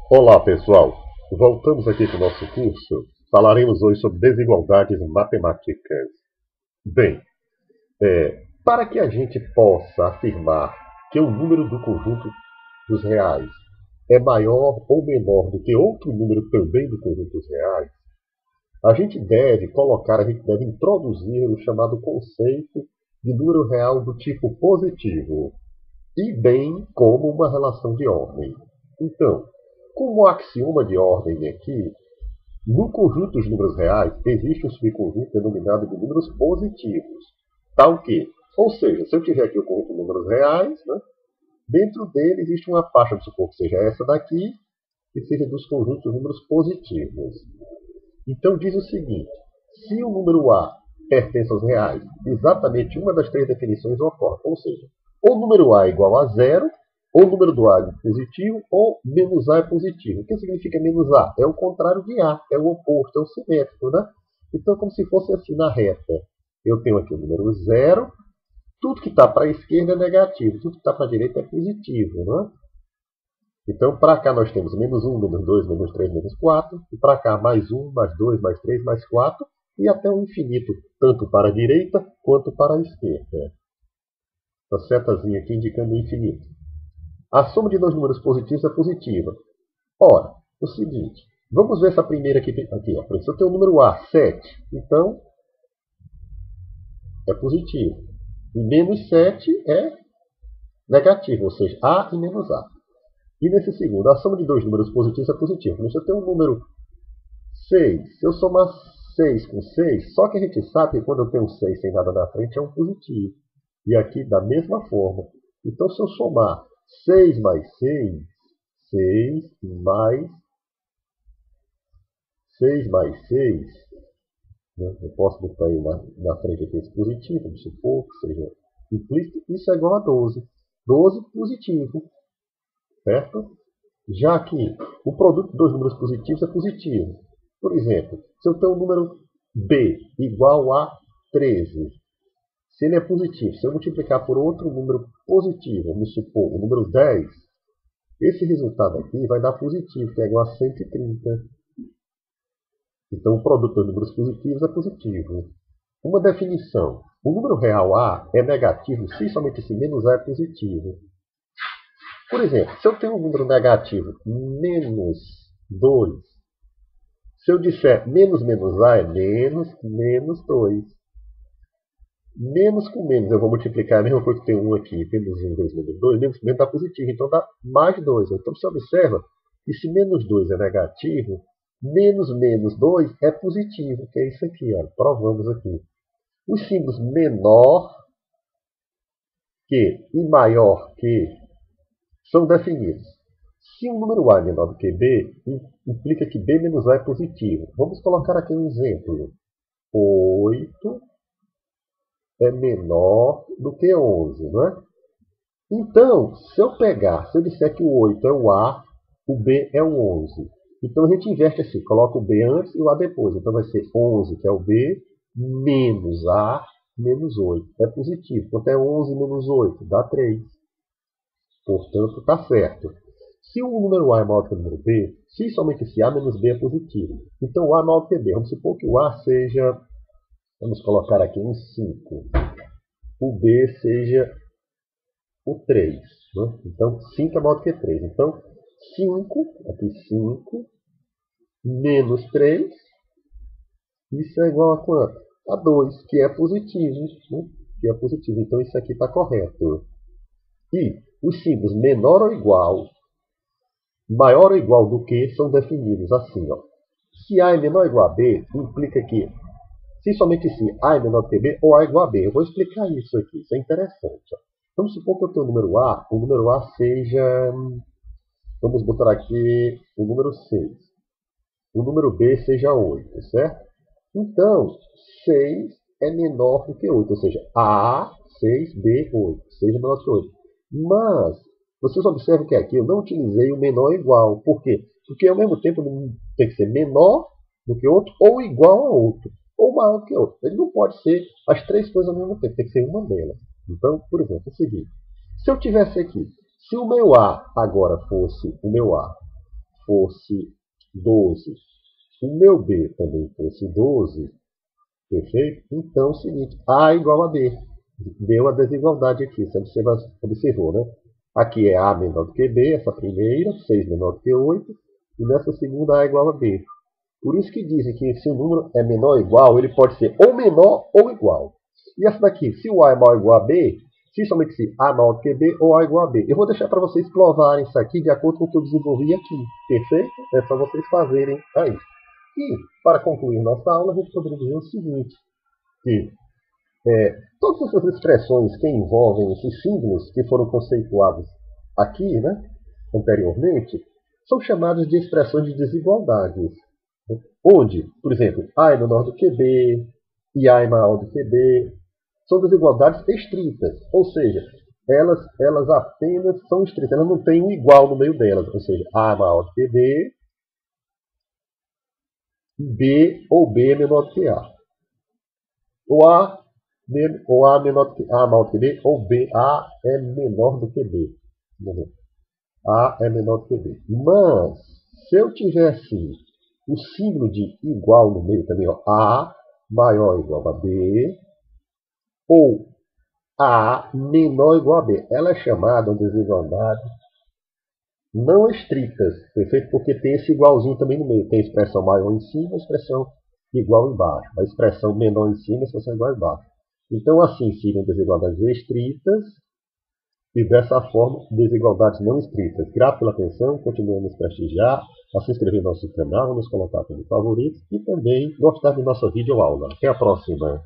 Olá, pessoal! Voltamos aqui com o nosso curso. Falaremos hoje sobre desigualdades matemáticas. Bem, para que a gente possa afirmar que o número do conjunto dos reais é maior ou menor do que outro número também do conjunto dos reais, a gente deve introduzir o chamado conceito de número real do tipo positivo, e bem como uma relação de ordem. Então, como axioma de ordem aqui, no conjunto dos números reais existe um subconjunto denominado de números positivos. Tal que, ou seja, se eu tiver aqui o conjunto de números reais, né, dentro dele existe uma faixa, vamos supor que seja essa daqui, que seja dos conjuntos de números positivos. Então diz o seguinte: se o número A pertence aos reais, exatamente uma das três definições ocorre. Ou seja, ou o número A é igual a zero, ou o número do A é positivo, ou menos A é positivo. O que significa menos A? É o contrário de A, é o oposto, é o simétrico, né? Então é como se fosse assim na reta. Eu tenho aqui o número zero, tudo que está para a esquerda é negativo, tudo que está para a direita é positivo, né? Então, para cá nós temos menos 1, menos 2, menos 3, menos 4. E para cá, mais 1, mais 2, mais 3, mais 4. E até o infinito, tanto para a direita quanto para a esquerda. A setazinha aqui indicando o infinito. A soma de dois números positivos é positiva. Ora, o seguinte, vamos ver essa primeira aqui. Aqui ó, por exemplo, eu tenho o número A, 7. Então, é positivo. E menos 7 é negativo, ou seja, A e menos A. E nesse segundo, a soma de dois números positivos é positiva. Então, se eu tenho um número 6, se eu somar 6 com 6, só que a gente sabe que quando eu tenho 6 sem nada na frente é um positivo. E aqui da mesma forma. Então, se eu somar 6 mais 6, 6 mais 6 mais 6, né? Eu posso botar aí na frente aqui esse positivo, vamos supor que seja implícito, isso é igual a 12. 12 positivo. Certo? Já que o produto de dois números positivos é positivo. Por exemplo, se eu tenho o número B igual a 13, se ele é positivo, se eu multiplicar por outro número positivo, vamos supor o número 10, esse resultado aqui vai dar positivo, que é igual a 130. Então, o produto dos números positivos é positivo. Uma definição: o número real A é negativo se somente se menos A é positivo. Por exemplo, se eu tenho um número negativo menos 2, se eu disser menos menos A é menos menos 2. Menos com menos eu vou multiplicar a mesma coisa que tem 1 aqui. Menos 1 vezes menos 2, menos com menos dá positivo. Então dá mais 2. Então você observa que se menos 2 é negativo, menos menos 2 é positivo. Que é isso aqui, ó. Provamos aqui. Os símbolos menor que e maior que são definidos. Se um número A é menor do que B, implica que B menos A é positivo. Vamos colocar aqui um exemplo. 8 é menor do que 11, não é? Então, se eu disser que o 8 é o A, o B é o 11. Então a gente inverte assim, coloca o B antes e o A depois. Então vai ser 11, que é o B, menos A, menos 8. É positivo. Quanto é 11 menos 8? Dá 3. Portanto, está certo. Se o número A é maior que o número B, se somente esse A menos B é positivo. Então, o A é maior que B. Vamos supor que o A seja, vamos colocar aqui um 5. O B seja o 3. Né? Então, 5 é maior do que 3. Então, 5, aqui 5, menos 3, isso é igual a quanto? A 2, que é positivo. Né? Que é positivo. Então, isso aqui está correto. E os símbolos menor ou igual, maior ou igual do que são definidos assim. Ó. Se A é menor ou igual a B, implica que, se somente se A é menor do que B, ou A é igual a B. Eu vou explicar isso aqui, isso é interessante. Ó. Vamos supor que eu tenho o número A seja, vamos botar aqui o número 6. O número B seja 8, certo? Então, 6 é menor do que 8, ou seja, A, 6, B, 8. 6 é menor do que 8. Mas, vocês observam que aqui eu não utilizei o menor igual. Por quê? Porque ao mesmo tempo tem que ser menor do que outro ou igual a outro. Ou maior do que outro. Ele não pode ser as três coisas ao mesmo tempo. Tem que ser uma delas. Então, por exemplo, é o seguinte. Se eu tivesse aqui, se o meu A agora fosse o meu A, fosse 12, o meu B também fosse 12, perfeito? Então é o seguinte, A igual a B. Deu a desigualdade aqui, você observou, né? Aqui é A menor do que B, essa primeira, 6 menor do que 8, e nessa segunda A igual a B. Por isso que dizem que se o número é menor ou igual, ele pode ser ou menor ou igual. E essa daqui, se o A é maior ou igual a B, se somente se A maior do que B ou A igual a B. Eu vou deixar para vocês provarem isso aqui de acordo com o que eu desenvolvi aqui. Perfeito? É só vocês fazerem aí. E, para concluir nossa aula, a gente poderia dizer o seguinte, que todas essas expressões que envolvem esses símbolos que foram conceituados aqui, né, anteriormente, são chamadas de expressões de desigualdades. Onde, por exemplo, A é menor do que B e A é maior do que B, são desigualdades estritas, ou seja, elas apenas são estritas, elas não têm um igual no meio delas, ou seja, A é maior do que B, ou B é menor do que A. Ou A é menor do que A maior do que B, ou B, A é menor do que B. A é menor do que B. Mas, se eu tivesse o símbolo de igual no meio também, ó, A maior ou igual a B, ou A menor ou igual a B. Ela é chamada de desigualdade não estritas, perfeito? Porque tem esse igualzinho também no meio. Tem a expressão maior em cima, a expressão igual embaixo. A expressão menor em cima, a expressão igual embaixo. Então, assim, seriam desigualdades estritas e, dessa forma, desigualdades não estritas. Grato pela atenção, continuem a nos prestigiar, a se inscrever no nosso canal, nos colocar como favoritos e também gostar de nossa videoaula. Até a próxima!